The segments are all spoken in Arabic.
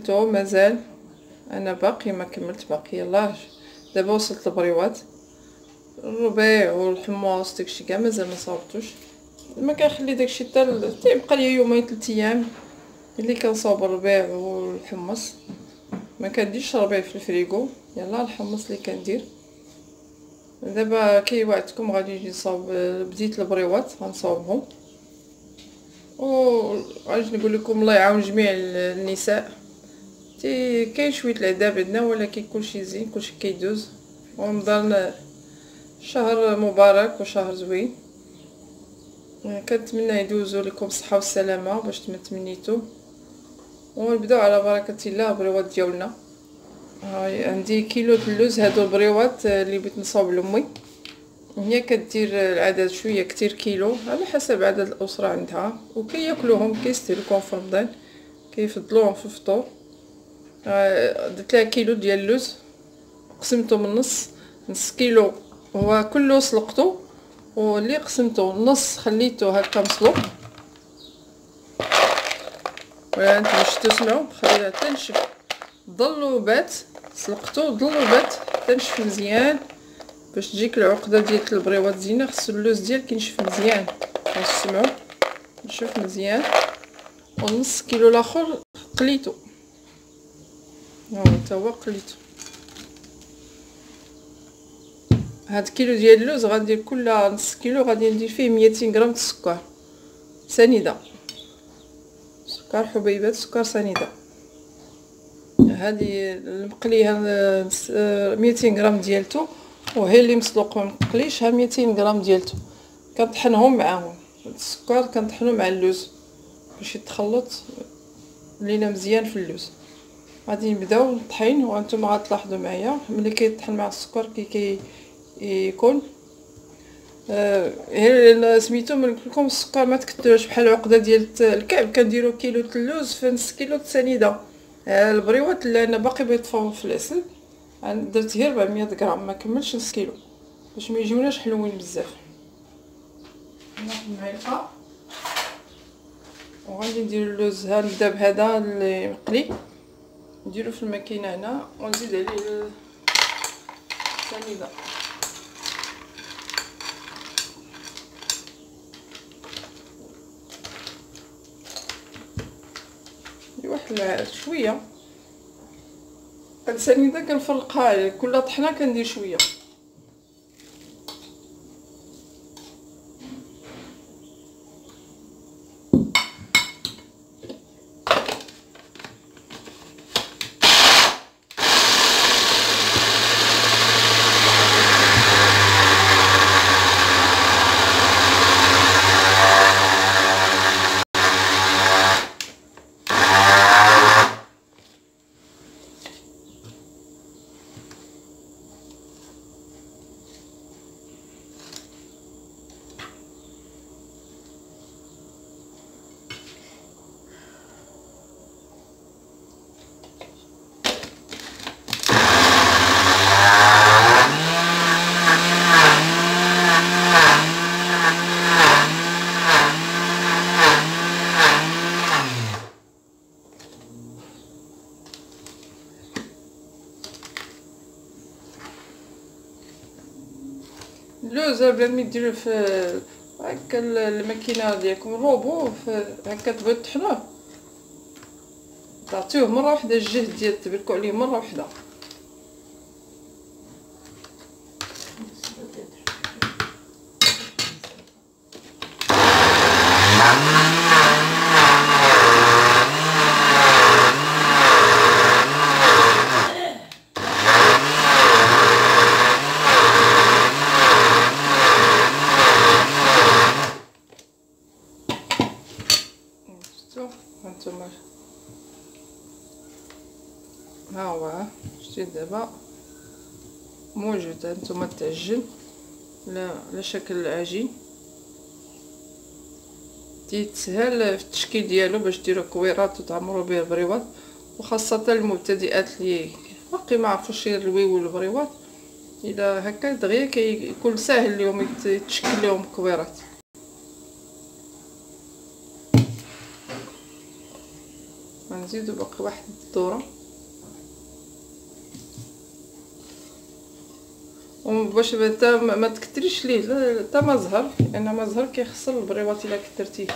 كملته مازال، انا باقي ما كملت باقي. يلاه دابا وصلت للبريوات، الربيع والحمص داكشي كاع مازال ما صاوبتوش. ما كنخلي داكشي حتى تيبقى ليا يومين 3 ايام اللي كنصاوب الربيع والحمص. ما كنديرش الربيع في الفريغو، يلا الحمص اللي كندير. دابا كي وعدتكم غادي نجي نصاوب، بديت البريوات غنصاوبهم. و عايز نقول لكم الله يعاون جميع النساء. كاين شويه العذاب عندنا، ولكن كلشي زين كلشي كيدوز. رمضان شهر مبارك وشهر زوين، كنتمنى يدوزو لكم الصحه والسلامه باش تمنيتو. ونبداو على بركه الله البريوات ديالنا. هاي عندي كيلو اللوز، هادو البريوات اللي بغيت نصاوب لامي. هي كدير العدد شويه كتير كيلو على حسب عدد الاسره عندها، وكياكلوهم كيستهلكوهم في رمضان، كيفضلوهم في الفطور. درت لها كيلو ديال اللوز، قسمته من نص كيلو هو كله سلقته، واللي قسمته نص خليته هكا مسلوق. ولا انتم باش تسمعوا خليها تنشف، ضلوا بات سلقته ضلوا بات تنشف مزيان باش تجيك العقده ديال البريوات زينه. خصو اللوز ديالك ينشف مزيان باش تسمعوا، نشف مزيان. ونص كيلو الاخر قليته، ها هو قليته. هاد كيلو ديال اللوز غندير كل نص كيلو غادي ندير فيه 200 غرام د السكر سنيده، سكر حبيبات سكر سنيده. هذه المقليها 200 غرام ديالتو، وهي اللي مسلوق ما مقليش ها 200 غرام ديالتو. كنطحنهم معاهم السكر، كنطحنو مع اللوز باش يتخلط لينا مزيان في اللوز. غادي نبداو الطحين، وانتم غتلاحظوا معايا ملي كيطحن مع السكر كي يكون سميتو. من لكم السكر ما تكثروش بحال العقده ديال الكعب. كنديروا كيلو اللوز في نص كيلو السنيده. البريوات اللي انا باقي بيطفوا في العسل درت غير 400 غرام، ما كملش نص كيلو باش ما يجيوناش حلوين بزاف. ناخذ معلقه وغادي ندير اللوز. نبدا بهذا اللي مقلي، نديرو في الماكينه هنا ونزيد عليه السنيده. واحد شويه السنيده كنفرقها كل طحنه كندير شويه. اللوز بلا ما ديروه في هكا الماكينه ديالكم الروبو، هكا تبغيو تطحنوه تعطيوه مره واحده الجهد ديال تبركوا عليه مره واحده. هانتوما ها هو شتي دابا موجود. هانتوما تعجن على شكل العجين، تيتسهل في التشكيل ديالو باش ديروا كويرات وتعمروا به البريوات. وخاصه المبتدئات اللي باقي ما عرفوش يرويو البريوات، اذا هكا دغيا كيكون ساهل لهم يتشكل لهم كويرات. نزيدو باقي واحد الدوره، وباش ما تكتريش ليه حتى ما زهر، لان ما زهر كيخسر البريوات الا كثرتيه.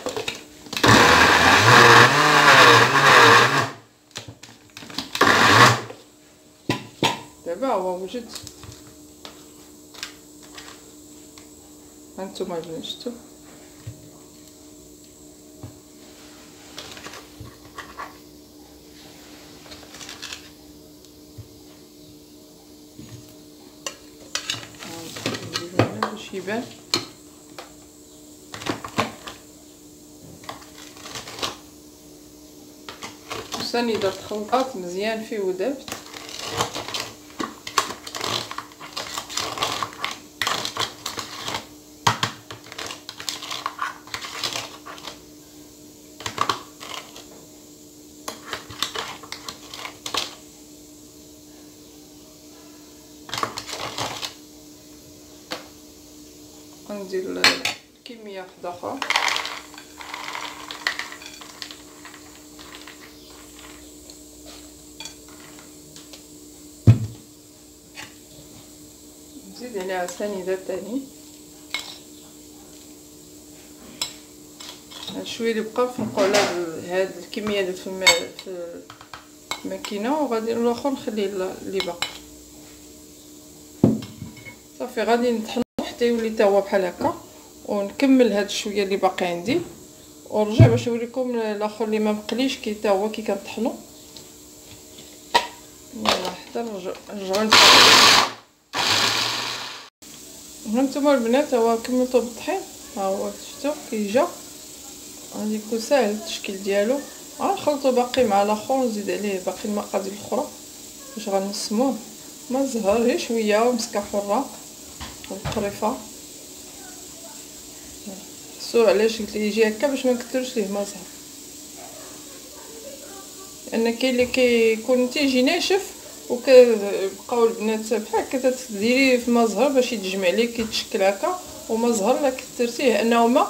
دابا هو وجد. هانتوما البنات شفتو باش يبان. ثاني درت خلطات مزيان فيه ودبت. غندير كميه واحده اخرى. نزيد عليها سنيده ثاني. شويه اللي بقى نفرقوا على هاد الكميه اللي في الماكينه، وغادي الاخر نخليه اللي باقي. صافي غادي نطحنو حتى يولي تا هو بحال هكا، ونكمل هاد الشويه اللي باقي عندي ونرجع باش نوريكم الاخر اللي ما مقليش كي تا هو كي كنطحنو. يلا حتى نرجعو نطحنو. هانتوما البنات هو كملتو بالطحين، ها هو شفتو كي جا، غادي يكون ساهل التشكيل ديالو. غنخلطو باقي مع الاخر ونزيد عليه باقي المقادير الاخرى باش غنسموه. ما زهر غير شويه ومسكه حره والقريفه. سو علاش قلت لي يجي هكا باش ما نكثرش ليه ما زهر، لان كاين اللي كيكون تيجي ناشف وكيبقاو البنات بحال هكا تديريه في ما زهر باش يتجمع ليك كيتشكل هكا. وما زهر لا كثرتيه، انه ما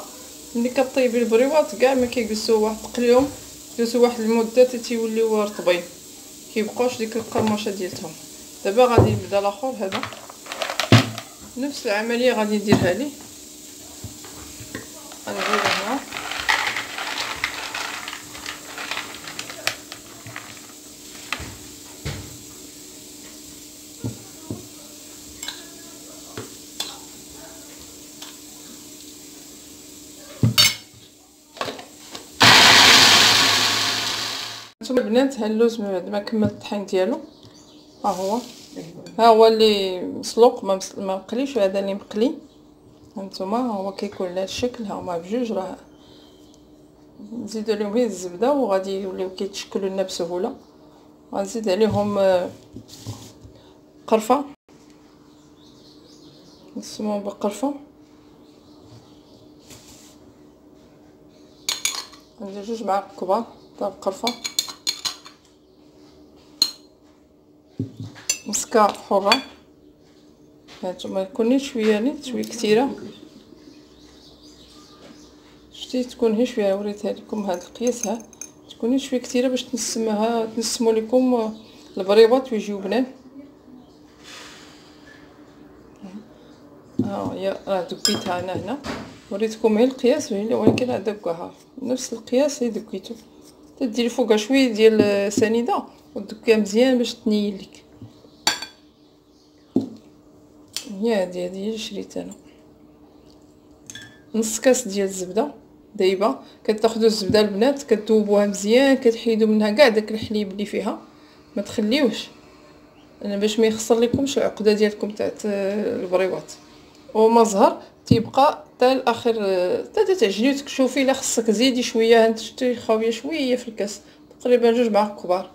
ملي كطيبي البريوات كاع ما كيجلسوا واحد تقليهم، جلسوا واحد المده حتى تيوليو رطبين، كيبقاوش ديك القرمشه ديالتهم. دابا غادي نبدا الاخر هذا نفس العمليه غادي نديرها ليه. غنزيد هنا نتوما البنات. ها اللوز من بعد ما كملت الطحين ديالو، ها هو اللي مسلوق ما مقليش، وهذا اللي مقلي. هانتوما هو كيكون لهذا الشكل، ها هما بجوج. راه نزيدو عليهم غير الزبده وغادي يوليو كيتشكلوا لنا بسهوله. غنزيد عليهم قرفه، نسموهم بالقرفه. ندير 2 معالق كبار تاع القرفه، مسكه حره. هانتوما تكون شويه نيت شويه كثيره، شتي تكون هي شويه. وريتها لكم هذا القياس، ها تكون شويه كثيره باش تنسمو لكم البريبات ويجيو بنان. ها هي راه دكيتها انا هنا، وريتكم هي القياس، ولكن راه دكاها نفس القياس اللي دكيتو. تديري فوقها شويه ديال سنيده ودكيها مزيان باش تنيل لك. هي هذه اللي شريت انا، نص كاس ديال الزبده دايبه. كتاخذوا الزبده البنات كتذوبوها مزيان، كتحيدوا منها كاع داك الحليب اللي فيها، ما تخليوش انا باش ما يخسر لكمش العقده ديالكم تاع البريوات. وما زهر تيبقى حتى الاخر حتى تعجنيتك. شوفي الا خصك زيدي شويه، هانت شتي خاويه شويه في الكاس، تقريبا 2 معالق كبار،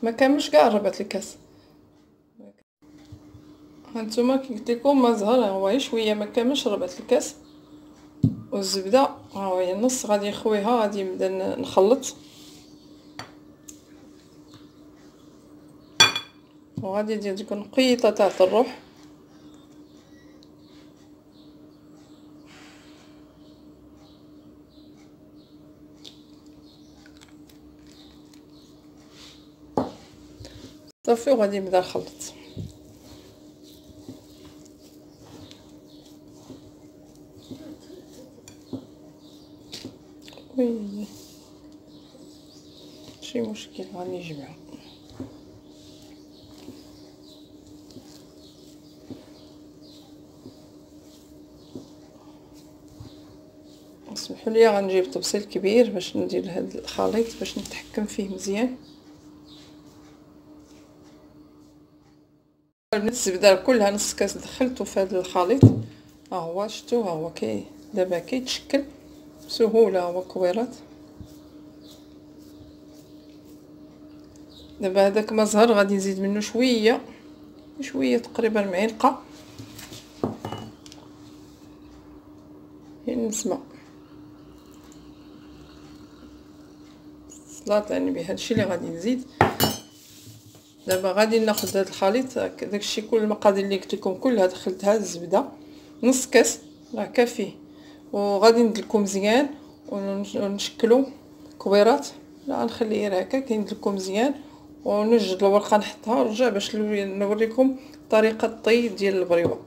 ما كاملش كاع ربعت الكاس. هانتوما كي قلت لكم ما زهر هو غير شويه، ما كاملش ربعت الكاس. والزبده ها هي النص غادي نخويها، غادي نبدا نخلط. وغادي ندير ديك النقيطه تاع الروح. صافي وغادي نبدا نخلط. وي ماشي مشكل غادي نجمعو. اسمحوا لي غنجيب طبسيل كبير باش ندير هاد الخليط باش نتحكم فيه مزيان. الزبده كلها نص كاس دخلته في هذا الخليط. ها هو شفتو، ها هو دابا كيتشكل بسهوله. هو كويرات. دابا هذاك ما زهر غادي نزيد منه شويه تقريبا معلقه نسمه سلطه يعني بهذا الشيء اللي غادي نزيد. دابا غادي ناخذ هذا الخليط داكشي كل المقادير اللي قلت لكم كلها دخلتها. الزبده نص كاس راه كافي، وغادي ندلكو مزيان ونشكلو كويرات. لا نخليه غير هكا كندلكو مزيان ونوجد الورقه نحطها ونرجع باش نوريكم طريقه الطي ديال البريوه.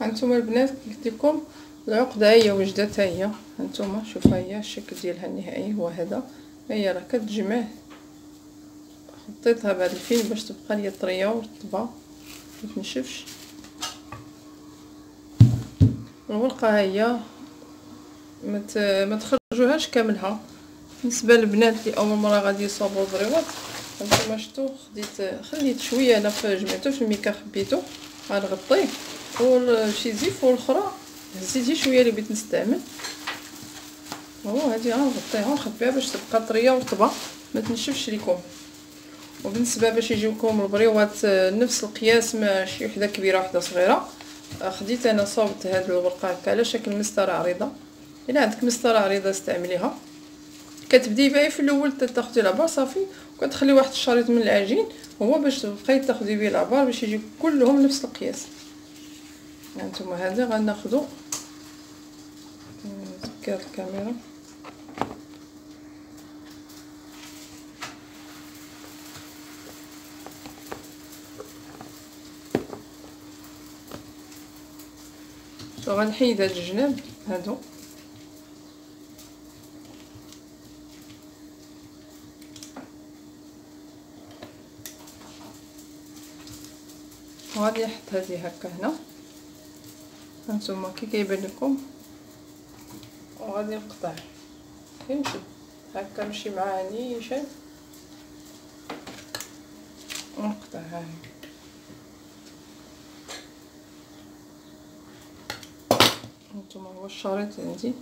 هانتوما البنات قلت لكم العقده هي وجدت. هي هانتوما شوفوا هي الشكل ديالها النهائي هو هذا. هي راه كتجمع. خطيتها بهذا الفيل باش تبقى لي طريه ورطبه ما تنشفش. الورقه هي ما تخرجوهاش كاملها. بالنسبه للبنات اللي اول مره غادي يصاوبوا البريوات هانتوما شفتوا خليت شويه انا جمعته في الميكا خبيته غنغطيه وشي زيف. والاخرى هزيت شويه اللي بغيت نستعمل هادي غنغطيها ونخبيها باش تبقى طريه ورطبه ما تنشفش لكم. وبالنسبه باش يجيوكم البريوات نفس القياس ماشي وحده كبيره وحده صغيره، خديت انا صوبت هاد الورقه هكا على شكل مسطره عريضه. الا عندك مسطره عريضه استعمليها. كتبدي بها في الاول تاخدي العبار صافي وكتخلي واحد الشريط من العجين هو باش تبقاي تاخدي به العبار باش يجيو كلهم نفس القياس. هانتوما هذا غناخذو نسكر الكاميرا. غنحيد هاد الجناب هادو وغادي نحط هادي هكا هنا. هانتوما كي كيبان لكم وغادي نقطع كنشد هكا نمشي معاه نيشان ونقطع. ها هانتوما هو الشريط عندي.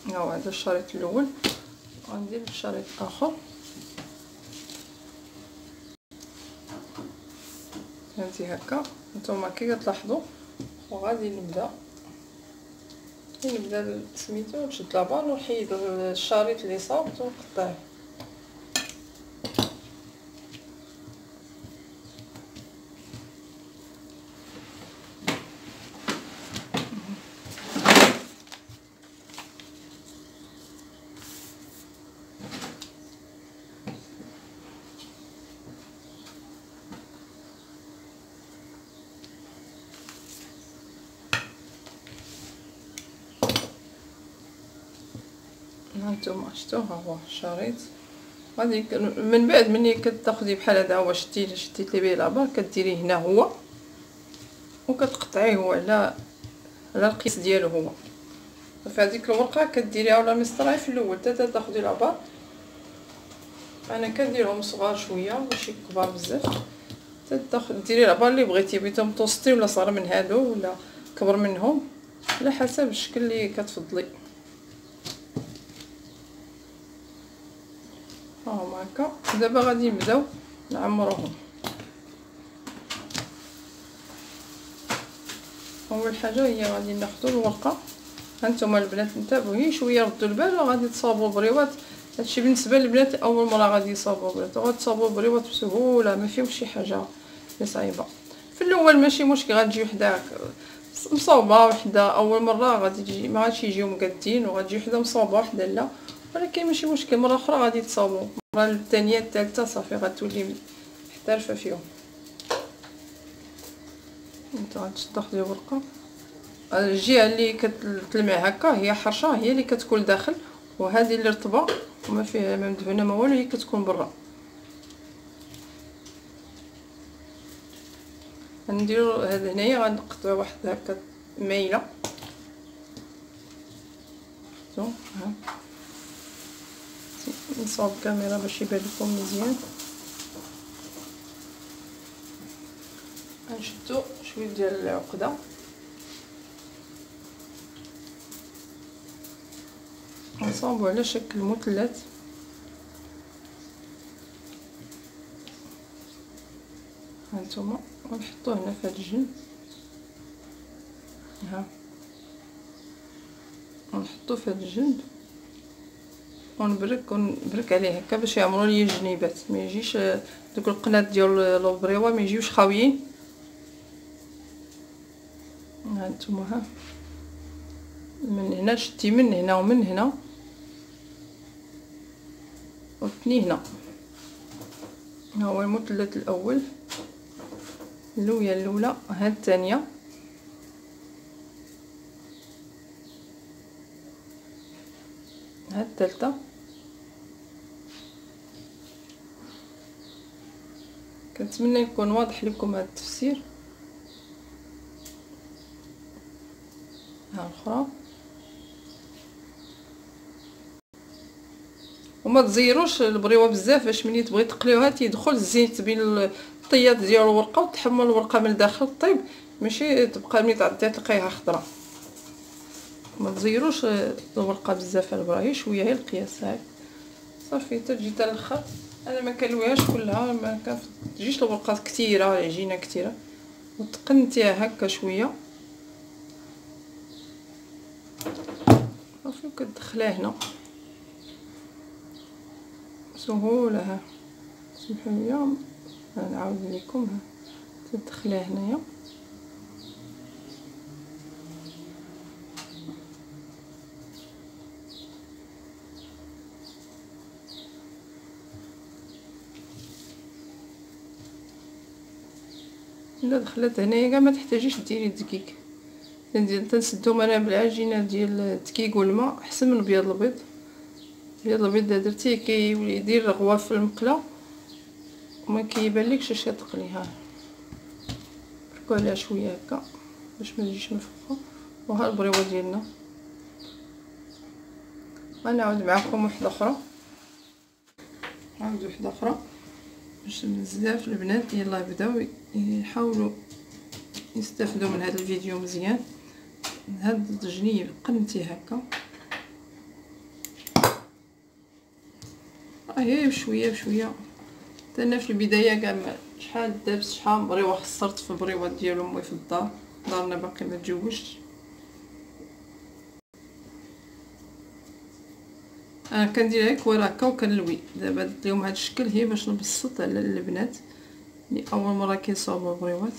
هاو هذا الشريط الاول غندير الشريط الاخر. فهمتي هكا نتوما كي كتلاحظوا. وغادي نبدا سميتو نشد لابار ونحيد الشريط اللي صابت ونقطعه. هانتوما شفتوا ها هو الشريط. غادي من بعد ملي كتاخدي بحال هذا هو شديتي به لابار كديريه هنا هو وكتقطعيه هو على القياس ديالو هو. في هذيك الورقه كديريها ولا مسطره في الاول حتى تاخدي لابار. انا كنديرهم صغار شويه ماشي كبار بزاف. ديري لابار اللي بغيتي متوسطين ولا صغار من هادو ولا كبر منهم على حسب الشكل اللي كتفضلي. هاهما هكا. دابا غادي نبداو نعمروهم. اول حاجه هي غادي ناخذوا الورقه. هانتوما البنات انتبهوا هي شويه ردوا البال وغادي تصاوبوا البريوات. هادشي بالنسبه للبنات اول مره غادي يصاوبوا البريوات وغتصاوبوا البريوات بسهوله ما فيهم شي حاجه اللي صعيبه. في الاول ماشي مشكل غتجي وحده مصوبه وحده اول مره غادي تجي ما غاديش يجيو مقادين، وغتجي وحده مصوبه وحده لا، ولكن ماشي مشكل، مره اخرى غادي تصاوبوا، المره الثانيه الثالثه صافي غتولي محترفه فيهم. انت غتاخدي ورقه الجهه اللي كتلمع هكا هي حرشه، هي اللي كتكون داخل، وهذه اللي رطبه وما فيها ما مدهونه ما والو هي كتكون برا. غنديرو هذا هنايا غنقطعو واحد هكا مايله شفتو ها، نصاوب الكاميرا باش يبان لكم مزيان. غنشدو شويه ديال العقده نصاوبو على شكل مثلث، هانتوما ونحطوه هنا في هاد الجنب ها، ونحطوه في هاد الجنب ونبرك عليه هكا باش يعمروا لي الجنيبات، ما يجيش دوك القنات ديال البريوه ما يجيوش خاويين. هانتوما ها من هنا شتي من هنا ومن هنا وثني هنا، ها هو المثلث الاول، اللويه الاولى، هاد الثانيه، هاد الثالثه، كنتمنى يكون واضح لكم هذا التفسير. ها الاخرى، وما تزيروش البريوه بزاف باش ملي تبغي تقليوها تيدخل الزيت بين الطيات ديال الورقه وتحمل الورقه من الداخل طيب، ماشي تبقى ملي تعطيها تلقايها خضراء. ما تزيروش الورقه بزاف على البرايه، شويه غير القياس هاك صافي. تجي حتى الاخر انا ما كنلويهاش كلها، ما كتجيش الورقات كثيره العجينه كثيره، وتقنتيها هكا شويه صافي وكتدخليها هنا سهوله. ها سمحوا لي نعاود لكم، ها تدخليها هنايا الا دخلت هنايا كاع ما تحتاجيش ديري الدقيق، تنسدهم انا بالعجينه ديال الدقيق والماء احسن من بياض البيض. بياض البيض درتيه كيولي يدير رغوه في المقله وما كيبانلكش اش كتقليها. فركوا عليها شويه هكا باش ما تجيش منفوخه. وها البريوه ديالنا، غنعاود معكم وحده اخرى، نعاود وحده اخرى باش بزاف البنات يلاه بداو يحاولوا يستافدوا من هذا الفيديو مزيان. هاد الجنيب قنتي هكا هي بشويه بشويه، حتى انا في البدايه كاع شحال دابت شحال بريوه خسرت في البريوات ديال امي في الدار، دارنا باقي ما تجوجش. انا كندير هيك وراكا وكنلوي. دابا درت لهم هذا الشكل هي باش نبسط على البنات اللي اول مره كيصاوبوا البريوات،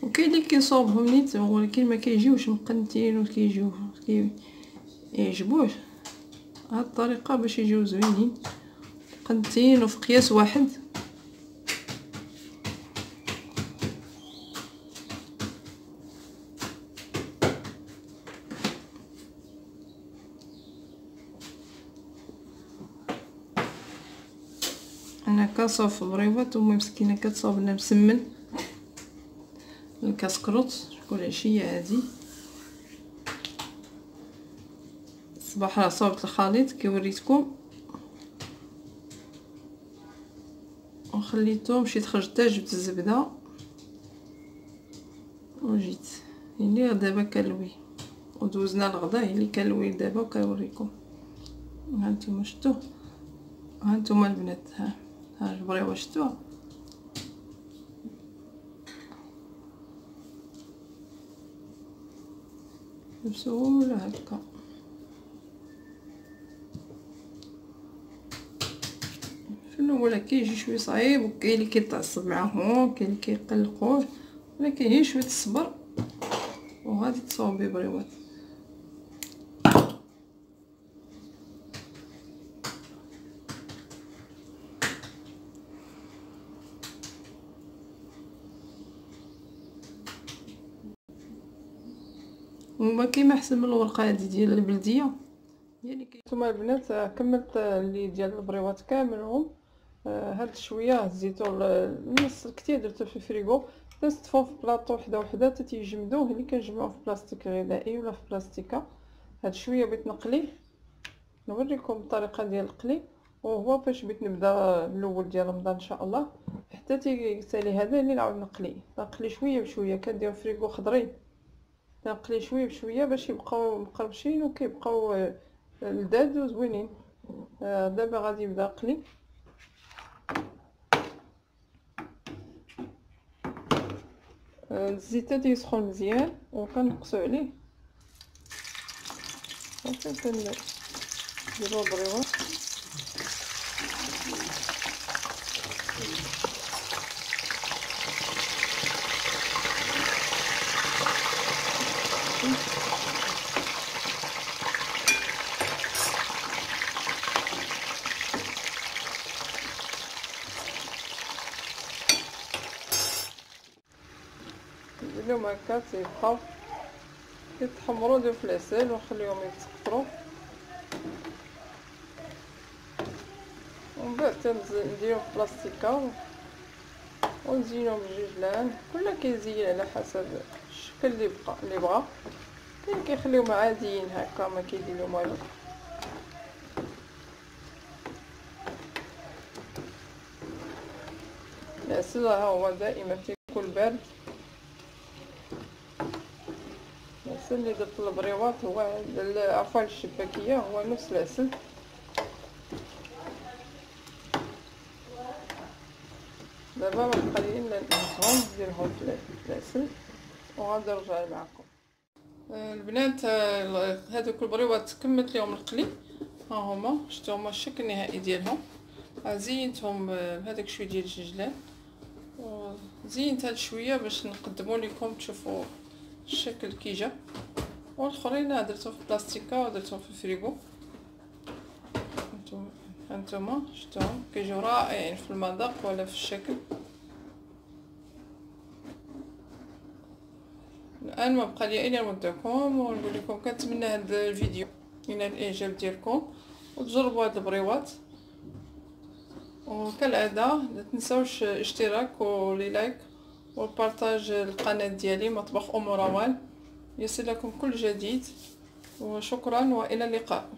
وكاين اللي كيصاوبهم نيت ولكن ما كيجيوش مقنتين وكيجيو يعجبوه. هاد الطريقه باش يجيو زوينين مقنتين وفي قياس واحد. انا كنصاوب في بريوات امي مسكينه كتصاوب لنا مسمن الكاسكروط، شكون العشيه هذه الصباح راه صاوبت الخليط كي وريتكم وخليته، مشيت خرجت جبت الزبده وجيت يعني دابا كنلوي، ودوزنا الغدا هي اللي كنلوي دابا وكنوريكم. هانتوما شفتوا، هانتوما البنات ها البريوه شفتوها بسهوله هكا. في الاول كيجي شويه صعيب وكاين اللي كيتعصب معاهم، كاين اللي كيقلقوه، ولكن هي شويه الصبر غادي تصاوبي بريوات. وما كاين احسن من الورقه هذه ديال البلديه يعني. نتوما البنات كملت اللي ديال البريوات كاملهم. هاد شويه هزيتو النص كتير درتو في الفريغو، تنستفو في بلاطو وحده وحده حتى تيجمدوه. اللي كنجمعوه في بلاستيك غذائي ولا في بلاستيكه. هاد شويه بغيت نقلي، نوريكم الطريقه ديال القلي. وهو باش بغيت نبدا الاول ديال رمضان ان شاء الله حتى تيسالي هذا اللي نعاود نقلي شويه بشويه. كندير فريغو خضرين، نقلي شويه بشويه باش يبقاو مقرمشين وكيبقاو لذاذ وزوينين. دابا غادي نبدا نقلي. الزيت تيسخن مزيان وكنقصو عليه صافي. كنديرو البريوات نديرلهم هكا تيبقاو كيتحمروا. نديرو في العسل ونخليهم يتسقطروا، ومن بعد نديرو في بلاستيكه ونزينهم بجوج. كل كيزين على حسب الشكل اللي بغا. كاين كيخليهم عاديين هكا ما كيدير لهم والو. العسل ها هو دائما تيكون بارد. العسل اللي درت البريوات هو عفوا الشباكيه هو نفس العسل. دابا بقى لي نهزهم نديرهم في العسل وغادي نرجع معكم. البنات هذوك البريوات كملت لهم القلي. ها هما شفتوا هما الشكل النهائي ديالهم. زينتهم بهذاك شويه ديال الجلجلان وزينت هاد شويه باش نقدموا لكم تشوفوا الشكل كي جا. والاخرين درتهم في بلاستيكه ودرتهم في الفريغو. هانتوما شفتوهم كيجيو رائعين في المذاق ولا في الشكل. الان ما بقى لي الا نودعكم ونقول لكم كنتمنى هذا الفيديو ينال الاعجاب ديالكم وتجربوا هاد البريوات. وكالعاده لا تنساوش الاشتراك ولي لايك والبارطاج القناه ديالي مطبخ ام روان يصل لكم كل جديد. وشكرا والى اللقاء.